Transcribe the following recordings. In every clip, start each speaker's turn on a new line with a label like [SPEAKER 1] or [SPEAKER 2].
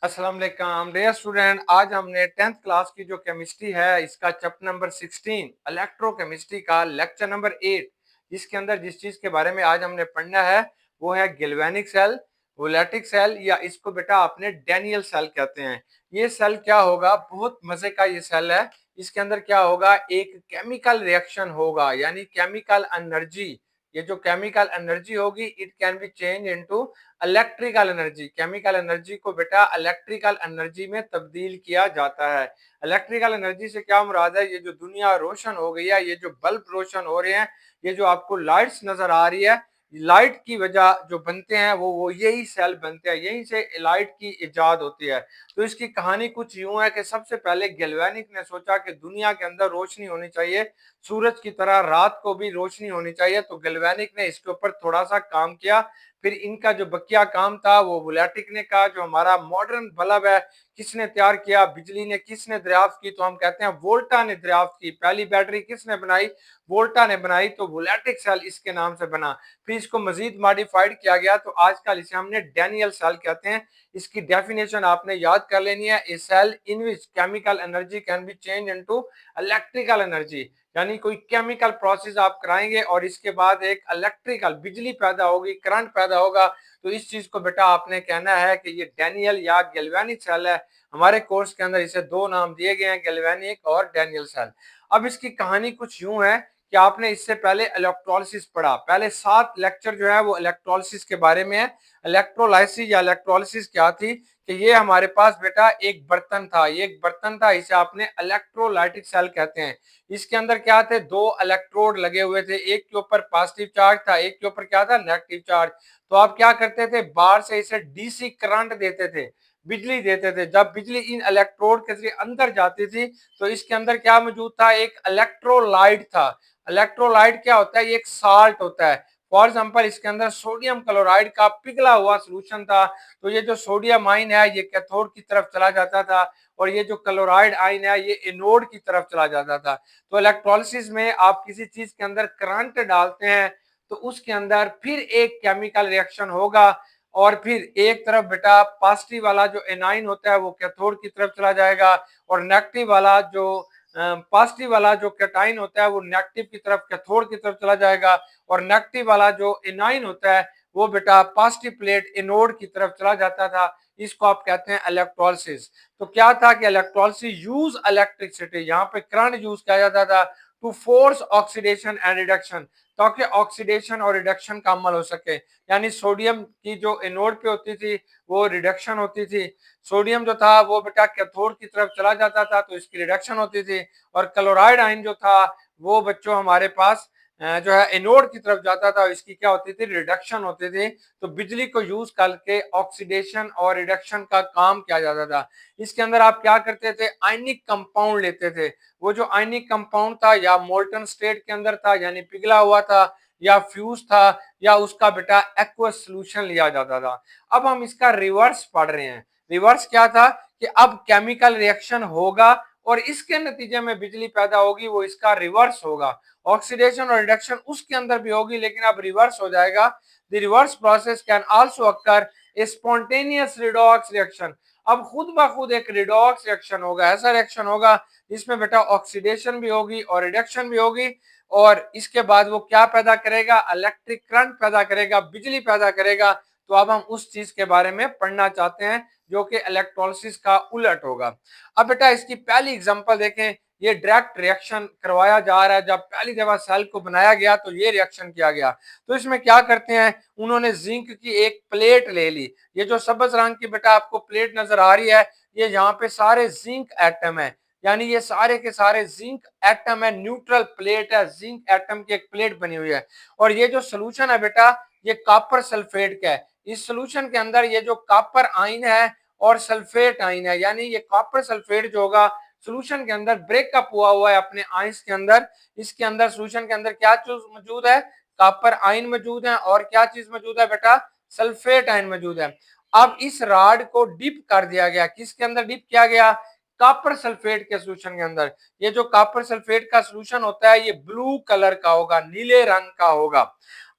[SPEAKER 1] अस्सलाम वालेकुम dear student. आज हमने 10th क्लास की जो केमिस्ट्री है इसका चैप्टर नंबर 16 इलेक्ट्रोकेमिस्ट्री का लेक्चर नंबर 8, जिसके अंदर जिस चीज के बारे में आज हमने पढ़ना है वो है गैल्वेनिक सेल, वोलेटिक सेल, या इसको बेटा आपने डैनियल सेल कहते हैं। ये सेल क्या होगा, बहुत मजे का ये सेल है। इसके अंदर क्या होगा, एक केमिकल रिएक्शन होगा, यानी केमिकल एनर्जी। ये जो केमिकल एनर्जी होगी it can be change into electrical energy. Chemical energy को बेटा इलेक्ट्रिकल एनर्जी में तब्दील किया जाता है। इलेक्ट्रिकल एनर्जी से क्या मुराद है, ये जो दुनिया रोशन हो गई है, ये जो बल्ब रोशन हो रहे हैं, ये जो आपको लाइट्स नजर आ रही है, लाइट की वजह जो बनते हैं वो यही सेल बनते हैं, यहीं से लाइट की इजाद होती है। तो इसकी कहानी कुछ यूं है कि सबसे पहले गैल्वेनिक ने सोचा कि दुनिया के अंदर रोशनी होनी चाहिए, सूरज की तरह रात को भी रोशनी होनी चाहिए। तो गैल्वेनिक ने इसके ऊपर थोड़ा सा काम किया। फिर इनका जो बकिया काम था वो वोलेटिक ने कहा, जो हमारा मॉडर्न बल्ब है किसने तैयार किया, बिजली ने किसने दरियाफ्त की, तो हम कहते हैं वोल्टा ने दरियाफ्त की। पहली बैटरी किसने बनाई, वोल्टा ने बनाई, तो वोलेटिक सेल इसके नाम से बना। फिर इसको मजीद मॉडिफाइड किया गया, तो आजकल इसे हमने डैनियल सेल कहते हैं। इसकी डेफिनेशन आपने याद कर लेनी है, a cell in which chemical energy can be change into electrical energy. यानी कोई केमिकल प्रोसेस आप कराएंगे और इसके बाद एक इलेक्ट्रिकल बिजली पैदा होगी, करंट पैदा होगा, तो इस चीज को बेटा आपने कहना है कि ये डैनियल या गैल्वेनिक सेल है। हमारे कोर्स के अंदर इसे दो नाम दिए गए हैं, गैल्वेनिक और डैनियल सेल। अब इसकी कहानी कुछ यूं है कि आपने इससे पहले इलेक्ट्रोलिसिस पढ़ा, पहले 7 लेक्चर जो है वो इलेक्ट्रोलिसिस के बारे में है। इलेक्ट्रोलाइसिस या इलेक्ट्रोलिसिस क्या थी कि ये हमारे पास बेटा एक बर्तन था, ये एक बर्तन था, इसे आपने इलेक्ट्रोलाइटिक सेल कहते हैं। इसके अंदर क्या थे, 2 इलेक्ट्रोड लगे हुए थे, एक के ऊपर पॉजिटिव चार्ज था, एक के ऊपर क्या था, नेगेटिव चार्ज। तो आप क्या करते थे, बाहर से इसे डीसी करंट देते थे, बिजली देते थे। जब बिजली इन इलेक्ट्रोड के जरिए अंदर जाती थी तो इसके अंदर क्या मौजूद था, एक इलेक्ट्रोलाइट था। इलेक्ट्रोलाइट क्या होता है, ये एक साल्ट होता है। फॉर एग्जाम्पल इसके अंदर सोडियम क्लोराइड का पिघला हुआ सोल्यूशन था, तो ये जो सोडियम आयन है ये कैथोड की तरफ चला जाता था, और ये जो क्लोराइड आयन है ये एनोड की तरफ चला जाता था। तो इलेक्ट्रोलिसिस में आप किसी चीज के अंदर करंट डालते हैं तो उसके अंदर फिर एक केमिकल रिएक्शन होगा, और फिर एक तरफ बेटा पॉजिटिव वाला जो एनाइन होता है वो कैथोड की तरफ चला जाएगा, और नेगेटिव वाला जो पॉजिटिव वाला जो कैटाइन होता है वो नेगेटिव की तरफ कैथोड की तरफ चला जाएगा, और नेगेटिव वाला जो एनाइन होता है वो बेटा पॉजिटिव प्लेट एनोड की तरफ चला जाता था। इसको आप कहते हैं इलेक्ट्रोलिसिस। तो क्या था कि इलेक्ट्रोलिसिस यूज इलेक्ट्रिसिटी, यहाँ पे करंट यूज किया जाता था to force oxidation and reduction, ताकि ऑक्सीडेशन और रिडक्शन का अमल हो सके। यानी सोडियम की जो एनोड पे होती थी वो रिडक्शन होती थी, सोडियम जो था वो बेटा कैथोड की तरफ चला जाता था तो इसकी रिडक्शन होती थी, और क्लोराइड आयन जो था वो बच्चों हमारे पास जो है एनोड की तरफ जाता था, इसकी क्या होती थी, रिडक्शन होती थी। तो बिजली को यूज करके ऑक्सीडेशन और रिडक्शन का काम किया जाता था। इसके अंदर आप क्या करते थे, आयनिक कंपाउंड लेते थे। वो जो आयनिक कंपाउंड था या मोल्टन स्टेट के अंदर था यानी पिघला हुआ था, या फ्यूज था, या उसका बेटा एक्वस सोल्यूशन लिया जाता था। अब हम इसका रिवर्स पढ़ रहे हैं। रिवर्स क्या था कि अब केमिकल रिएक्शन होगा और इसके नतीजे में बिजली पैदा होगी, वो इसका रिवर्स होगा। ऑक्सीडेशन और रिडक्शन उसके अंदर भी होगी लेकिन अब रिवर्स हो जाएगा। The reverse process can also occur A spontaneous redox reaction. अब खुद ब खुद एक रिडॉक्स रिएक्शन होगा, ऐसा रिएक्शन होगा जिसमें बेटा ऑक्सीडेशन भी होगी और रिडक्शन भी होगी, और इसके बाद वो क्या पैदा करेगा, इलेक्ट्रिक करंट पैदा करेगा, बिजली पैदा करेगा। तो अब हम उस चीज के बारे में पढ़ना चाहते हैं जो कि इलेक्ट्रोलिसिस का उलट होगा। अब बेटा इसकी पहली एग्जांपल देखें, ये डायरेक्ट रिएक्शन करवाया जा रहा है। जब पहली दफा सेल को बनाया गया तो ये रिएक्शन किया गया। तो इसमें क्या करते हैं, उन्होंने जिंक की एक प्लेट ले ली। ये जो सब्ज रंग की बेटा आपको प्लेट नजर आ रही है, ये यहाँ पे सारे जिंक एटम है, यानी ये सारे के सारे जिंक एटम है, न्यूट्रल प्लेट है, जिंक एटम की एक प्लेट बनी हुई है। और ये जो सोल्यूशन है बेटा ये कॉपर सल्फेट का है। इस सोल्यूशन के अंदर ये जो कॉपर आयन है और सल्फेट आयन है, यानी ये कॉपर सल्फेट जो होगा सोल्यूशन के अंदर ब्रेकअप हुआ है अपने आयंस के अंदर। इसके अंदर सोल्यूशन के अंदर क्या चीज मौजूद है, कॉपर आयन मौजूद है, और क्या चीज मौजूद है बेटा, सल्फेट आयन मौजूद है। अब इस रॉड को डिप कर दिया गया, किसके अंदर डिप किया गया, कॉपर सल्फेट के सोल्यूशन के अंदर। ये जो कॉपर सल्फेट का सोल्यूशन होता है ये ब्लू कलर का होगा, नीले रंग का होगा।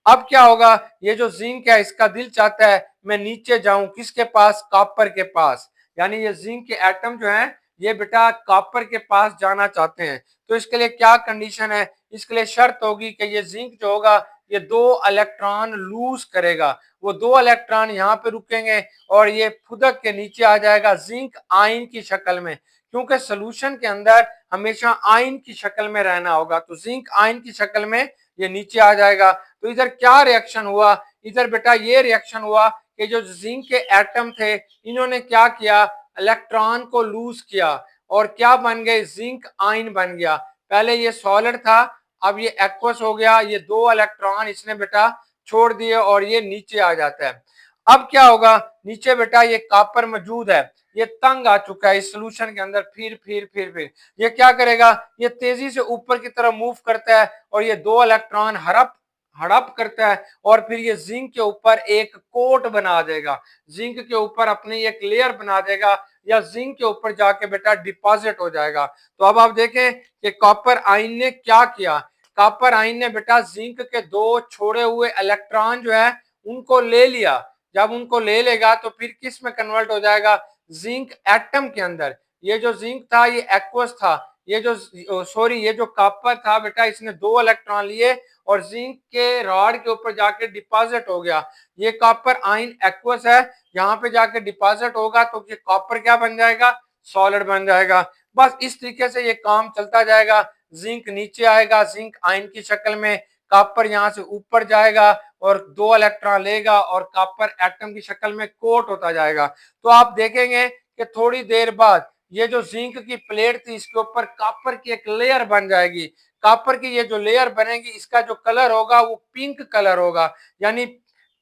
[SPEAKER 1] अब क्या होगा, ये जो जिंक है इसका दिल चाहता है मैं नीचे जाऊं, किसके पास, कॉपर के पास। यानी ये जिंक के एटम जो है ये बेटा कॉपर के पास जाना चाहते हैं। तो इसके लिए क्या कंडीशन है, इसके लिए शर्त होगी कि ये जिंक जो होगा ये 2 इलेक्ट्रॉन लूज करेगा, वो 2 इलेक्ट्रॉन यहाँ पे रुकेंगे और ये फुदक के नीचे आ जाएगा जिंक आयन की शक्ल में, क्योंकि सोल्यूशन के अंदर हमेशा आयन की शक्ल में रहना होगा। तो जिंक आयन की शक्ल में ये नीचे आ जाएगा। तो इधर क्या रिएक्शन हुआ, इधर बेटा ये रिएक्शन हुआ कि जो जिंक के एटम थे इन्होंने क्या किया, इलेक्ट्रॉन को लूज किया और क्या बन गए, जिंक आयन बन गया। पहले ये सॉलिड था, अब ये एक्वस हो गया, ये 2 इलेक्ट्रॉन इसने बेटा छोड़ दिए और ये नीचे आ जाता है। अब क्या होगा, नीचे बेटा ये कॉपर मौजूद है, ये तंग आ चुका है इस सोल्यूशन के अंदर, फिर ये क्या करेगा, ये तेजी से ऊपर की तरफ मूव करता है और ये 2 इलेक्ट्रॉन हड़प हड़प करता है और फिर ये जिंक के ऊपर एक कोट बना देगा, जिंक के ऊपर अपनी एक लेयर बना देगा या जिंक के ऊपर जाके बेटा डिपॉजिट हो जाएगा। तो अब आप देखें कि कॉपर आयन ने क्या किया, कॉपर आयन ने बेटा जिंक के 2 छोड़े हुए इलेक्ट्रॉन जो है उनको ले लिया। जब उनको ले लेगा तो फिर किस में कन्वर्ट हो जाएगा, जिंक एटम के अंदर। ये जो जिंक था ये एक्वस था, ये जो सॉरी ये जो कॉपर था बेटा इसने 2 इलेक्ट्रॉन लिए और जिंक के रॉड के ऊपर जाके डिपॉजिट हो गया। ये कॉपर आयन एक्वस है, यहाँ पे जाके डिपॉजिट होगा तो ये कॉपर क्या बन जाएगा, सॉलिड बन जाएगा। बस इस तरीके से ये काम चलता जाएगा, जिंक नीचे आएगा जिंक आयन की शक्ल में, कॉपर यहाँ से ऊपर जाएगा और 2 इलेक्ट्रॉन लेगा और कॉपर एटम की शक्ल में कोट होता जाएगा। तो आप देखेंगे कि थोड़ी देर बाद ये जो जिंक की प्लेट थी इसके ऊपर कॉपर की एक लेयर बन जाएगी। कॉपर की ये जो लेयर बनेगी इसका जो कलर होगा वो पिंक कलर होगा, यानी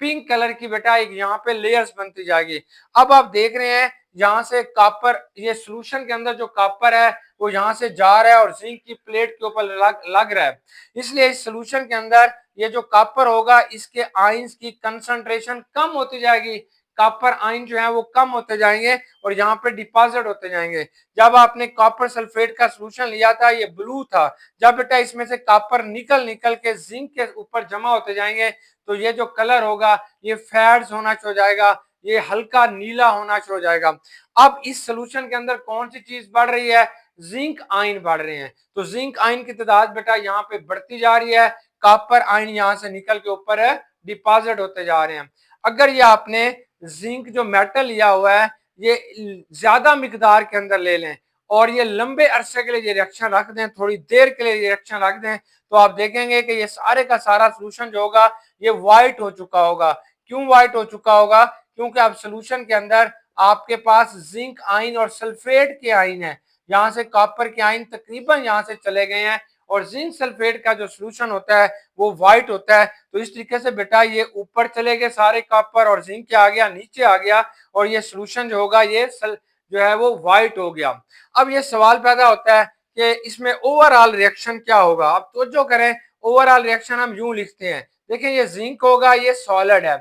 [SPEAKER 1] पिंक कलर की बेटा एक यहाँ पे लेयर्स बनती जाएगी। अब आप देख रहे हैं यहाँ से कॉपर, ये सोल्यूशन के अंदर जो कॉपर है वो यहाँ से जा रहा है और जिंक की प्लेट के ऊपर लग रहा है, इसलिए इस सोल्यूशन के अंदर ये जो कॉपर होगा इसके आयंस की कंसंट्रेशन कम होती जाएगी, कॉपर आयन जो है वो कम होते जाएंगे और यहाँ पे डिपॉजिट होते जाएंगे। जब आपने कॉपर सल्फेट का सोल्यूशन लिया था ये ब्लू था, जब बेटा इसमें से कॉपर निकल निकल के जिंक के ऊपर जमा होते जाएंगे तो ये जो कलर होगा ये फेड्स होना शुरू हो जाएगा, ये हल्का नीला होना शुरू हो जाएगा। अब इस सोल्यूशन के अंदर कौन सी चीज बढ़ रही है, जिंक आयन बढ़ रहे हैं। तो जिंक आयन की तादाद बेटा यहाँ पे बढ़ती जा रही है, कॉपर आयन यहाँ से निकल के ऊपर डिपॉजिट होते जा रहे हैं। अगर ये आपने जिंक जो मेटल लिया हुआ है ये ज्यादा मिकदार के अंदर ले लें और ये लंबे अरसे के लिए ये रिएक्शन रख दें, थोड़ी देर के लिए रिएक्शन रख दें, तो आप देखेंगे कि ये सारे का सारा सोल्यूशन जो होगा ये व्हाइट हो चुका होगा। क्यों व्हाइट हो चुका होगा, क्योंकि अब सोल्यूशन के अंदर आपके पास जिंक आयन और सल्फेट के आयन है, यहाँ से कॉपर के आयन तकरीबन यहाँ से चले गए हैं और जिंक सल्फेट का जो सोल्यूशन होता है वो व्हाइट होता है। तो इस तरीके से बेटा ये ऊपर चले गए सारे कॉपर और जिंक क्या आ गया, नीचे आ गया और ये सोल्यूशन जो होगा ये जो है वो व्हाइट हो गया। अब ये सवाल पैदा होता है कि इसमें ओवरऑल रिएक्शन क्या होगा। अब तो जो करें ओवरऑल रिएक्शन हम यूं लिखते हैं, देखिए ये जिंक होगा ये सॉलिड है,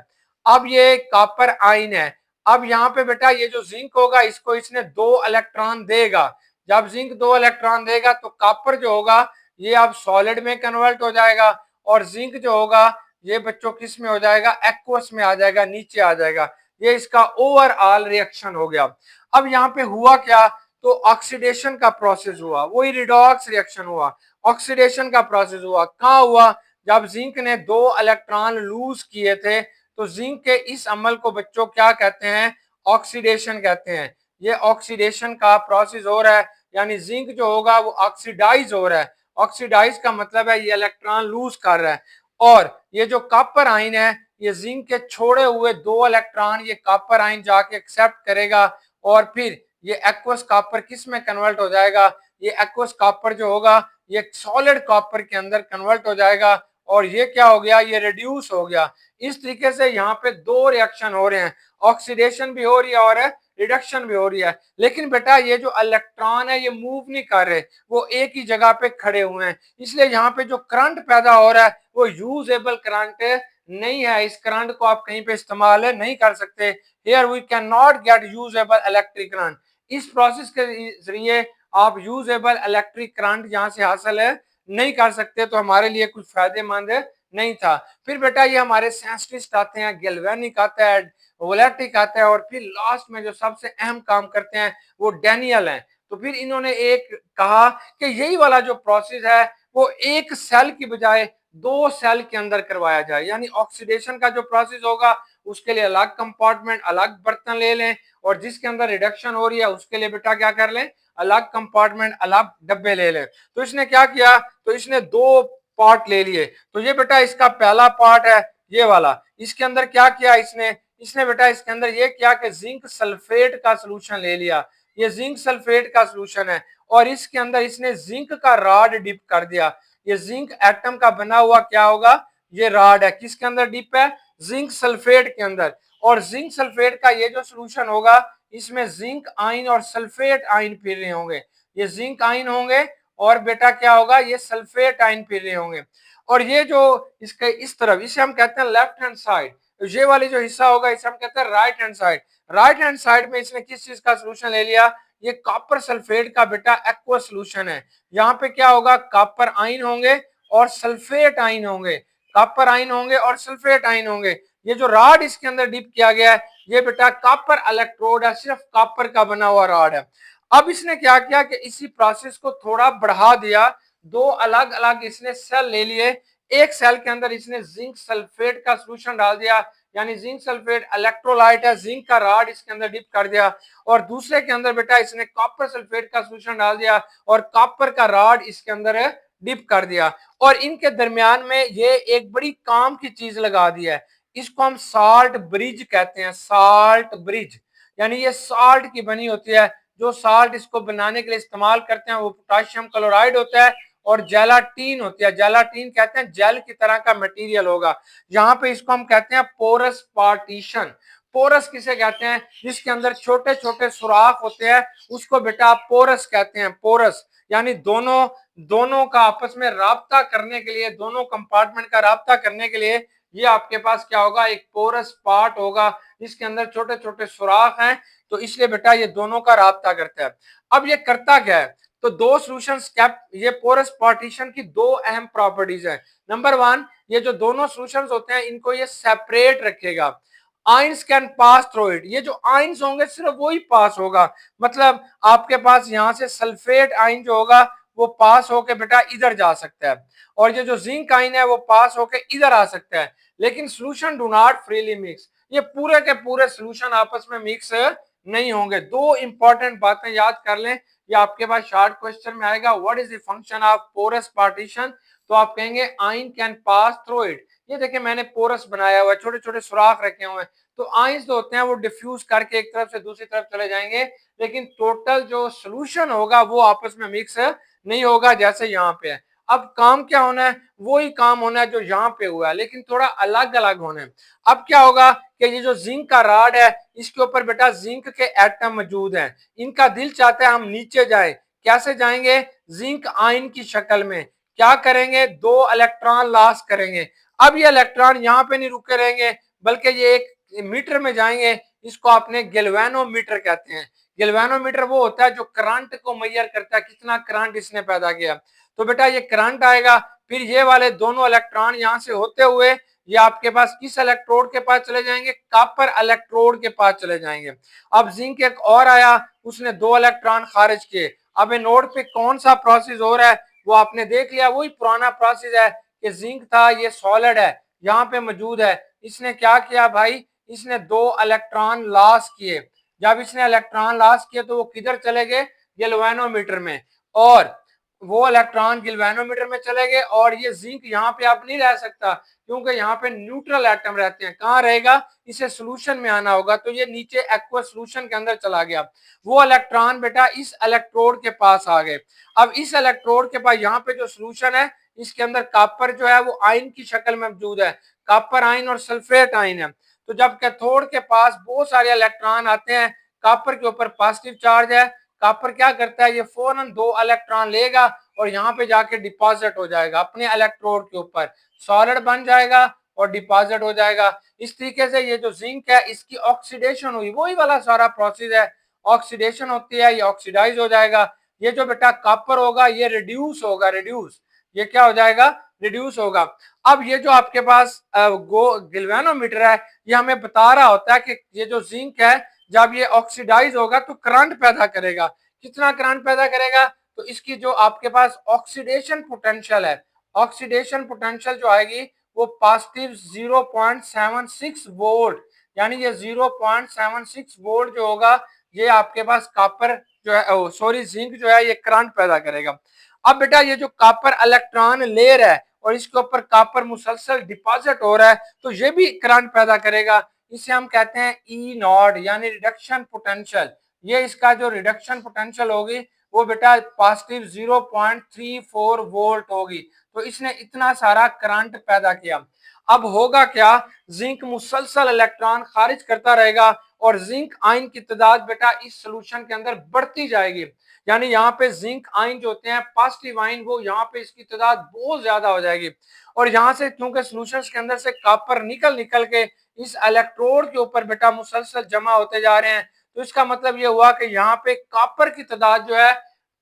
[SPEAKER 1] अब ये कॉपर आयन है, अब यहाँ पे बेटा ये जो जिंक होगा इसको इसने 2 इलेक्ट्रॉन देगा, जब जिंक 2 इलेक्ट्रॉन देगा तो कॉपर जो होगा ये अब सॉलिड में कन्वर्ट हो जाएगा और जिंक जो होगा ये बच्चों किस में हो जाएगा, एक्वस में आ जाएगा, नीचे आ जाएगा। ये इसका ओवरऑल रिएक्शन हो गया। अब यहाँ पे हुआ क्या, तो ऑक्सीडेशन का प्रोसेस हुआ, वही रिडॉक्स रिएक्शन हुआ, ऑक्सीडेशन का प्रोसेस हुआ। कहाँ हुआ, जब जिंक ने 2 इलेक्ट्रॉन लूज किए थे तो जिंक के इस अमल को बच्चों क्या कहते हैं, ऑक्सीडेशन कहते हैं। ये ऑक्सीडेशन का प्रोसेस हो रहा है, यानी जिंक जो होगा वो ऑक्सीडाइज हो रहा है। ऑक्सीडाइज का मतलब है ये इलेक्ट्रॉन लूज कर रहा है और ये जो कॉपर आयन है ये जिंक के छोड़े हुए 2 इलेक्ट्रॉन ये कॉपर आयन जाके एक्सेप्ट करेगा और फिर ये एक्वस कॉपर किस में कन्वर्ट हो जाएगा, ये एक्वस कॉपर जो होगा ये सॉलिड कॉपर के अंदर कन्वर्ट हो जाएगा और ये क्या हो गया, ये रिड्यूस हो गया। इस तरीके से यहाँ पे 2 रिएक्शन हो रहे हैं, ऑक्सीडेशन भी हो रही है और रिडक्शन भी हो रही है। लेकिन बेटा ये जो इलेक्ट्रॉन है ये मूव नहीं कर रहे, वो एक ही जगह पे खड़े हुए हैं, इसलिए यहाँ पे जो करंट पैदा हो रहा है वो यूजेबल करंट नहीं है। इस करंट को आप कहीं पे इस्तेमाल नहीं कर सकते। Here we can not get usable electric current. इस प्रोसेस के जरिए आप यूजेबल इलेक्ट्रिक करंट यहाँ से हासिल नहीं कर सकते, तो हमारे लिए कुछ फायदेमंद नहीं था। फिर बेटा ये हमारे सेंसटिविस्ट आते हैं, गैल्वेनिक आता है वोलेटिक आता है, और फिर लास्ट में जो सबसे अहम काम करते हैं वो डैनियल हैं। तो फिर इन्होंने एक कहा कि यही वाला जो प्रोसेस है वो एक सेल की बजाय दो सेल के अंदर करवाया जाए, यानी ऑक्सीडेशन का जो प्रोसेस होगा उसके लिए अलग कंपार्टमेंट, अलग बर्तन ले लें, और जिसके अंदर रिडक्शन हो रही है उसके लिए बेटा क्या कर लें, अलग कंपार्टमेंट, अलग डब्बे ले लें। तो इसने क्या किया, तो इसने दो पार्ट ले लिए। तो ये बेटा इसका पहला पार्ट है ये वाला। इसके अंदर क्या किया इसने, इसने बेटा इसके अंदर ये किया कि जिंक सल्फेट का सोल्यूशन ले लिया। ये जिंक सल्फेट का सोल्यूशन है, और इसके अंदर इसने जिंक का रॉड डिप कर दिया। ये जिंक एटम का बना हुआ क्या होगा, ये रॉड है, किसके अंदर डिप है, जिंक सल्फेट के अंदर। और जिंक सल्फेट का ये जो सोल्यूशन होगा इसमें जिंक आयन और सल्फेट आयन फिर रहे होंगे। ये जिंक आयन होंगे और बेटा क्या होगा, ये सल्फेट आयन फिर रहे होंगे। और ये जो इसके इस तरफ, इसे हम कहते हैं लेफ्ट हैंड साइड। ये वाली जो हिस्सा होगा इसे हम कहते हैं right hand side. Right hand side में इसने किस चीज का सोल्यूशन ले लिया, ये कॉपर सल्फेट का बेटा एक्वा सोल्यूशन है। यहाँ पे क्या होगा, कॉपर आयन होंगे और सल्फेट आयन होंगे, कॉपर आयन होंगे और सल्फेट आयन होंगे। ये जो रॉड इसके अंदर डिप किया गया है ये बेटा कॉपर इलेक्ट्रोड है, सिर्फ कॉपर का बना हुआ रॉड है। अब इसने क्या किया कि इसी प्रोसेस को थोड़ा बढ़ा दिया, दो अलग अलग इसने सेल ले लिए। एक सेल के अंदर इसने जिंक सल्फेट का सोल्यूशन डाल दिया, यानी जिंक सल्फेट इलेक्ट्रोलाइट है, जिंक का रॉड इसके अंदर डिप कर दिया। और दूसरे के अंदर बेटा इसने कॉपर सल्फेट का सोल्यूशन डाल दिया और कॉपर का रॉड इसके अंदर डिप कर दिया। और इनके दरमियान में ये एक बड़ी काम की चीज लगा दी है, इसको हम साल्ट ब्रिज कहते हैं, साल्ट ब्रिज। यानी ये साल्ट की बनी होती है, जो साल्ट इसको बनाने के लिए इस्तेमाल करते हैं वो पोटाशियम क्लोराइड होता है और जेलाटीन होती है। जेलाटीन कहते हैं जेल की तरह का मटेरियल होगा। यहाँ पे इसको हम कहते हैं पोरस पार्टीशन। पोरस किसे कहते हैं, जिसके अंदर छोटे छोटे सुराख होते हैं उसको बेटा आप पोरस कहते हैं। पोरस यानी दोनों दोनों का आपस में राब्ता करने के लिए, दोनों कंपार्टमेंट का राब्ता करने के लिए ये आपके पास क्या होगा, एक पोरस पार्ट होगा जिसके अंदर छोटे छोटे सुराख हैं। तो इसलिए बेटा ये दोनों का राब्ता करता है। अब ये करता क्या है, तो दो सॉल्यूशंस कैप, ये पोरस पार्टीशन की दो अहम प्रॉपर्टीज है। नंबर वन, ये जो दोनों सॉल्यूशंस होते हैं इनको ये सेपरेट रखेगा। Ions can pass through it, ये जो आयंस होंगे सिर्फ वही पास होगा। मतलब आपके पास यहाँ से सल्फेट आयन जो होगा वो पास होके बेटा इधर जा सकता है, और ये जो जिंक आयन है वो पास होके इधर आ सकता है। लेकिन solution do not freely mix, ये पूरे के पूरे सॉल्यूशन आपस में मिक्स नहीं होंगे। दो इंपॉर्टेंट बातें याद कर लें, ये आपके पास शॉर्ट क्वेश्चन में आएगा, what is the function of porous partition. तो आप कहेंगे ion can pass through it. ये देखिए मैंने पोरस बनाया हुआ है, छोटे छोटे सुराख रखे हुए हैं, तो आयंस जो होते हैं वो डिफ्यूज करके एक तरफ से दूसरी तरफ चले जाएंगे, लेकिन टोटल जो सोल्यूशन होगा वो आपस में मिक्स नहीं होगा जैसे यहाँ पे है। अब काम क्या होना है, वही काम होना है जो यहाँ पे हुआ है, लेकिन थोड़ा अलग अलग होना है। अब क्या होगा कि ये जो जिंक का रॉड है इसके ऊपर बेटा जिंक के एटम मौजूद हैं। इनका दिल चाहता है हम नीचे जाएं, कैसे जाएंगे, जिंक आयन की शक्ल में। क्या करेंगे, दो इलेक्ट्रॉन लॉस करेंगे। अब ये इलेक्ट्रॉन यहाँ पे नहीं रुके रहेंगे बल्कि ये एक मीटर में जाएंगे, इसको आपने गैल्वेनोमीटर कहते हैं। गैल्वेनोमीटर वो होता है जो करंट को मेजर करता है, कितना करंट इसने पैदा किया। तो बेटा ये करंट आएगा, फिर ये वाले दोनों इलेक्ट्रॉन यहाँ से होते हुए ये आपके पास किस इलेक्ट्रोड के पास चले जाएंगे, कॉपर इलेक्ट्रोड के पास चले जाएंगे। अब जिंक एक और आया, उसने दो इलेक्ट्रॉन खारिज किए। अब नोड पे कौन सा प्रोसेस हो रहा है वो आपने देख लिया, वही पुराना प्रोसेस है कि जिंक था ये सॉलिड है यहाँ पे मौजूद है। इसने क्या किया भाई, इसने दो इलेक्ट्रॉन लॉस किए। जब इसने इलेक्ट्रॉन लॉस किए तो वो किधर चले गए, गैल्वेनोमीटर में, और वो इलेक्ट्रॉन गैल्वेनोमीटर में चले गए। और ये जिंक यहाँ पे अब नहीं रह सकता क्योंकि यहाँ पे न्यूट्रल एटम रहते हैं। कहाँ रहेगा, इसे सोल्यूशन में आना होगा, तो ये नीचे एक्वा सोल्यूशन के अंदर चला गया। वो इलेक्ट्रॉन बेटा इस इलेक्ट्रोड के पास आ गए। अब इस इलेक्ट्रोड के पास यहाँ पे जो सोल्यूशन है इसके अंदर कॉपर जो है वो आयन की शक्ल में मौजूद है, कॉपर आयन और सल्फेट आयन है। तो जब कैथोड के पास बहुत सारे इलेक्ट्रॉन आते हैं, कॉपर के ऊपर पॉजिटिव चार्ज है, कॉपर क्या करता है, ये फौरन दो इलेक्ट्रॉन लेगा और यहाँ पे जाके डिपॉजिट हो जाएगा अपने इलेक्ट्रोड के ऊपर, सॉलिड बन जाएगा और डिपॉजिट हो जाएगा। इस तरीके से ये जो जिंक है इसकी ऑक्सीडेशन हुई, वही वाला सारा प्रोसेस है, ऑक्सीडेशन होती है, ये ऑक्सीडाइज हो जाएगा। ये जो बेटा कॉपर होगा ये रिड्यूस होगा, रिड्यूस, ये क्या हो जाएगा, रिड्यूस होगा। अब ये जो आपके पास गैल्वेनोमीटर है ये हमें बता रहा होता है कि ये जो जिंक है जब ये ऑक्सीडाइज होगा तो करंट पैदा करेगा। कितना करंट पैदा करेगा? तो इसकी जो आपके पास ऑक्सीडेशन पोटेंशियल है, ऑक्सीडेशन पोटेंशियल जो आएगी वो पॉजिटिव 0.76 वोल्ट, यानी ये 0.76 वोल्ट जो होगा ये आपके पास कॉपर जो है, सॉरी जिंक जो है ये करंट पैदा करेगा। अब बेटा ये जो कॉपर इलेक्ट्रॉन लेयर है और इसके ऊपर कॉपर मुसलसल डिपॉजिट हो रहा है तो ये भी करंट पैदा करेगा। इसे हम कहते हैं ई नॉट यानी रिडक्शन पोटेंशियल। ये इसका जो रिडक्शन पोटेंशियल होगी वो बेटा पॉजिटिव 0.34 वोल्ट होगी। तो इसने इतना सारा करंट पैदा किया। अब होगा क्या? जिंक मुसलसल इलेक्ट्रॉन खारिज करता रहेगा और जिंक आयन की तादाद बेटा इस सोल्यूशन के अंदर बढ़ती जाएगी। यानी यहाँ पे जिंक आयन जो होते हैं पॉजिटिव आयन, वो यहाँ पे इसकी तादाद बहुत ज्यादा हो जाएगी। और यहाँ से क्योंकि सोल्यूशन के अंदर से कॉपर निकल निकल के इस इलेक्ट्रोड के ऊपर बेटा मुसलसल जमा होते जा रहे हैं, तो इसका मतलब ये हुआ कि यहाँ पे कॉपर की तादाद जो है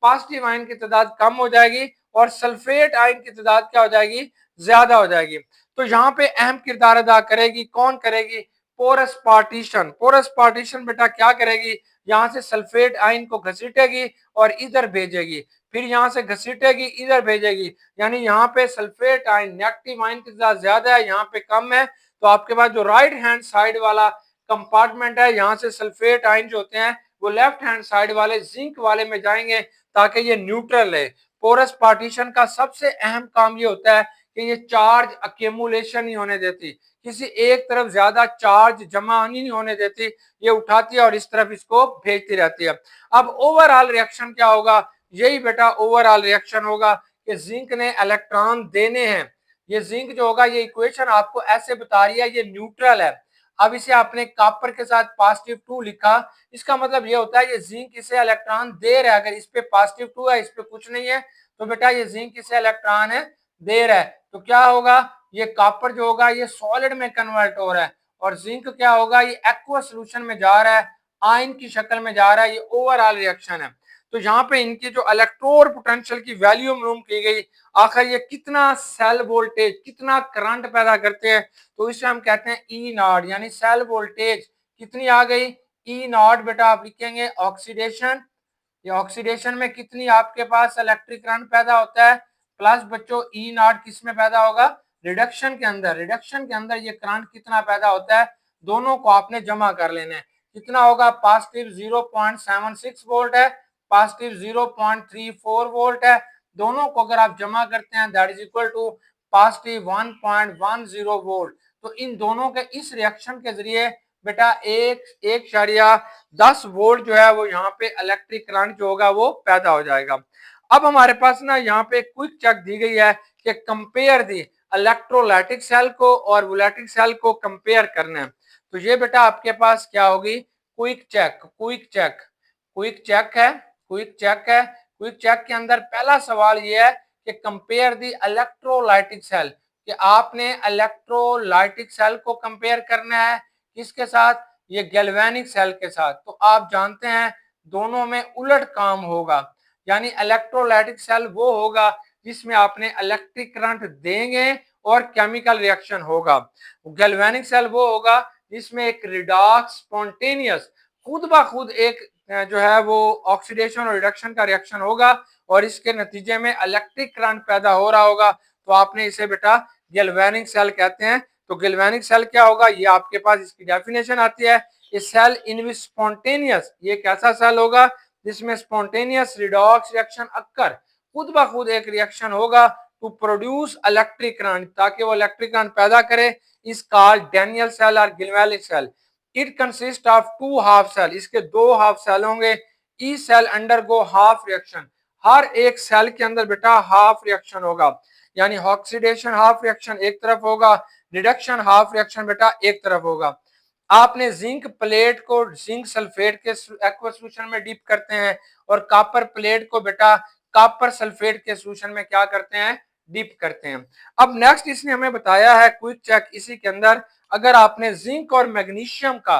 [SPEAKER 1] पॉजिटिव आयन की तादाद कम हो जाएगी और सल्फेट आयन की तादाद क्या हो जाएगी? ज्यादा हो जाएगी। तो यहाँ पे अहम किरदार अदा करेगी, कौन करेगी? Porous partition. पोरस पार्टीशन बेटा क्या करेगी? यहाँ से सल्फेट आयन को घसीटेगी और इधर भेजेगी, फिर यहाँ से घसीटेगी इधर भेजेगी, यानी यहाँ पे सल्फेट आयन नेगेटिव आयन की तादाद ज्यादा है, यहाँ पे कम है। तो आपके पास जो राइट हैंड साइड वाला कंपार्टमेंट है, यहाँ से सल्फेट आयन जो होते हैं वो लेफ्ट हैंड साइड वाले जिंक वाले में जाएंगे ताकि ये न्यूट्रल है। पोरस पार्टीशन का सबसे अहम काम ये होता है कि ये चार्ज अकेमुलेशन नहीं होने देती, किसी एक तरफ ज्यादा चार्ज जमा नहीं होने देती, ये उठाती है और इस तरफ इसको भेजती रहती है। अब ओवरऑल रिएक्शन क्या होगा? यही बेटा ओवरऑल रिएक्शन होगा कि जिंक ने इलेक्ट्रॉन देने हैं। ये जिंक जो होगा, ये इक्वेशन आपको ऐसे बता रही है ये न्यूट्रल है। अब इसे आपने कॉपर के साथ पॉजिटिव 2 लिखा, इसका मतलब ये होता है ये जिंक इसे इलेक्ट्रॉन दे रहा है। अगर इस पे पॉजिटिव 2 है, इस पे कुछ नहीं है, तो बेटा ये जिंक इसे इलेक्ट्रॉन है दे रहा है। तो क्या होगा? ये कॉपर जो होगा ये सॉलिड में कन्वर्ट हो रहा है और जिंक क्या होगा? ये एक्वा सोल्यूशन में जा रहा है, आयन की शक्ल में जा रहा है। ये ओवरऑल रिएक्शन है। तो यहाँ पे इनकी जो इलेक्ट्रोड पोटेंशियल की वैल्यू मालूम की गई, आखिर ये कितना सेल वोल्टेज, कितना करंट पैदा करते हैं, तो इसे हम कहते हैं ई नॉट, यानी सेल वोल्टेज कितनी आ गई? ई नॉट बेटा आप लिखेंगे ऑक्सीडेशन। ये ऑक्सीडेशन में कितनी आपके पास इलेक्ट्रिक करंट पैदा होता है, प्लस बच्चों ई नॉट किस में पैदा होगा? रिडक्शन के अंदर। रिडक्शन के अंदर ये करंट कितना पैदा होता है, दोनों को आपने जमा कर लेना है। कितना होगा? पॉजिटिव 0.76 वोल्ट है, पॉजिटिव 0.34 वोल्ट है। दोनों को अगर आप जमा करते हैं that is equal to positive 1.10 volt. तो इन दोनों के इस रिएक्शन के जरिए बेटा एक शरिया 10 वोल्ट जो है वो यहाँ पे इलेक्ट्रिक करंट जो होगा वो पैदा हो जाएगा। अब हमारे पास ना यहाँ पे क्विक चेक दी गई है कि कंपेयर दी इलेक्ट्रोलाइटिक सेल को और वोलेटिक सेल को कंपेयर करना है। तो ये बेटा आपके पास क्या होगी? Quick check. Quick check, quick check है, क्विक चेक है। क्विक चेक के अंदर पहला सवाल ये है कि कंपेयर दी इलेक्ट्रोलाइटिक सेल, कि आपने इलेक्ट्रोलाइटिक सेल को कंपेयर करना है किसके साथ? ये गैल्वेनिक सेल के साथ। तो आप जानते हैं दोनों में उलट काम होगा, यानी इलेक्ट्रोलाइटिक सेल वो होगा जिसमें आपने इलेक्ट्रिक करंट देंगे और केमिकल रिएक्शन होगा। गैल्वेनिक सेल वो होगा जिसमें एक रिडॉक्स स्पॉन्टेनियस खुद ब खुद एक जो है वो ऑक्सीडेशन और रिडक्शन का रिएक्शन होगा और इसके नतीजे में इलेक्ट्रिक करंट पैदा हो रहा होगा। तो आपने इसे बेटा गैल्वेनिक सेल कहते हैं। तो गैल्वेनिक सेल क्या होगा? ये आपके पास इसकी डेफिनेशन आती है, ये सेल इन विच स्पॉन्टेनियस, ये कैसा सेल होगा जिसमें स्पॉन्टेनियस रिडॉक्स रिएक्शन अक्कर, खुद ब खुद एक रिएक्शन होगा टू प्रोड्यूस इलेक्ट्रिक करंट, ताकि वो इलेक्ट्रिक करंट पैदा करे। इस कॉल्ड डैनियल सेल और galvanic cell. It consist of 2 half cell, इसके 2 हाफ सेल होंगे। Each cell undergo half reaction, हर एक सेल के अंदर बेटा हाफ रिएक्शन होगा, यानी ऑक्सीडेशन हाफ रिएक्शन एक तरफ होगा, रिडक्शन हाफ रिएक्शन बेटा एक तरफ होगा। आपने जिंक प्लेट को जिंक सल्फेट के एक्वा सोल्यूशन में डिप करते हैं और कॉपर प्लेट को बेटा कॉपर सल्फेट के सोल्यूशन में क्या करते हैं? डिप करते हैं। अब नेक्स्ट इसने हमें बताया है क्विक चेक, इसी के अंदर अगर आपने जिंक और मैग्नीशियम का,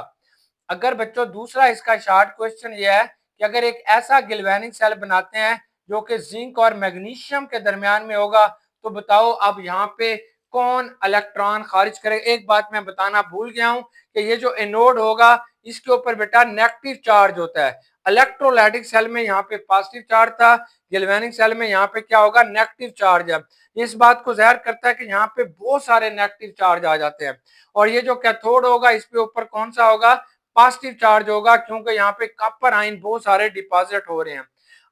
[SPEAKER 1] अगर बच्चों दूसरा इसका शॉर्ट क्वेश्चन ये है कि अगर एक ऐसा गैल्वेनिक सेल बनाते हैं जो कि जिंक और मैग्नीशियम के दरमियान में होगा, तो बताओ अब यहाँ पे कौन इलेक्ट्रॉन खारिज करेगा। एक बात मैं बताना भूल गया हूं कि ये जो एनोड होगा इसके ऊपर बेटा नेगेटिव चार्ज होता है। इलेक्ट्रोलाइटिक सेल में यहाँ पे पॉजिटिव चार्ज था, गैल्वेनिक सेल में यहाँ पे क्या होगा, नेगेटिव चार्ज है। इस बात को जाहिर करता है कि यहाँ पे बहुत सारे नेगेटिव चार्ज आ जाते हैं। और ये जो कैथोड होगा इसके ऊपर कौन सा होगा, पॉजिटिव चार्ज होगा, क्योंकि यहाँ पे कॉपर आयन बहुत सारे डिपॉजिट हो रहे हैं।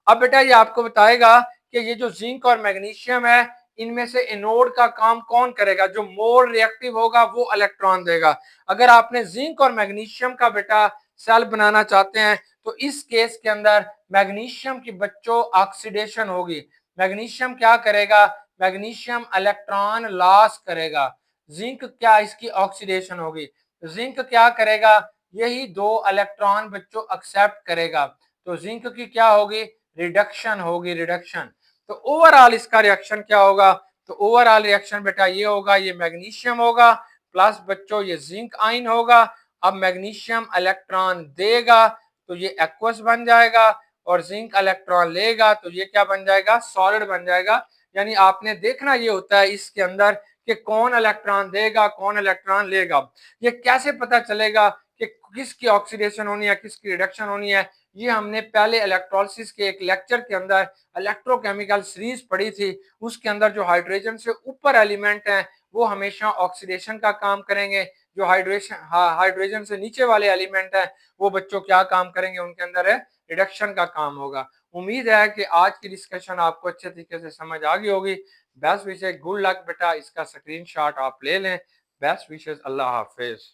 [SPEAKER 1] अब बेटा ये आपको बताएगा कि ये जो जिंक और मैग्नीशियम है इनमें से एनोड का काम कौन करेगा। जो मोर रिएक्टिव होगा वो इलेक्ट्रॉन देगा। अगर आपने जिंक और मैग्नीशियम का बेटा सेल बनाना चाहते हैं तो इस केस के अंदर मैग्नीशियम की बच्चों ऑक्सीडेशन होगी। मैग्नीशियम क्या करेगा, मैग्नीशियम इलेक्ट्रॉन लॉस करेगा। जिंक क्या, इसकी ऑक्सीडेशन होगी। जिंक क्या करेगा, यही दो इलेक्ट्रॉन बच्चों एक्सेप्ट करेगा। तो जिंक की क्या होगी, रिडक्शन होगी, रिडक्शन। तो ओवरऑल इसका रिएक्शन क्या होगा, तो ओवरऑल रिएक्शन बेटा ये होगा, ये मैग्नीशियम होगा प्लस बच्चों ये जिंक आयन होगा। अब मैग्नीशियम इलेक्ट्रॉन देगा तो ये एक्वस बन जाएगा, और जिंक इलेक्ट्रॉन लेगा तो ये क्या बन जाएगा, सॉलिड बन जाएगा। यानी आपने देखना ये होता है इसके अंदर कि कौन इलेक्ट्रॉन देगा कौन इलेक्ट्रॉन लेगा। ये कैसे पता चलेगा कि किसकी ऑक्सीडेशन होनी है किसकी रिडक्शन होनी है, ये हमने पहले इलेक्ट्रोलिसिस के एक लेक्चर के अंदर इलेक्ट्रोकेमिकल सीरीज पढ़ी थी। उसके अंदर जो हाइड्रोजन से ऊपर एलिमेंट हैं वो हमेशा ऑक्सीडेशन का काम करेंगे, जो हाइड्रोजन से नीचे वाले एलिमेंट हैं वो बच्चों क्या काम करेंगे, उनके अंदर है रिडक्शन का काम होगा। उम्मीद है कि आज की डिस्कशन आपको अच्छे तरीके से समझ आ गई होगी। बेस्ट विशेष, गुड लक बेटा, इसका स्क्रीनशॉट आप ले लें। बेस्ट विशेष, अल्लाह हाफिज।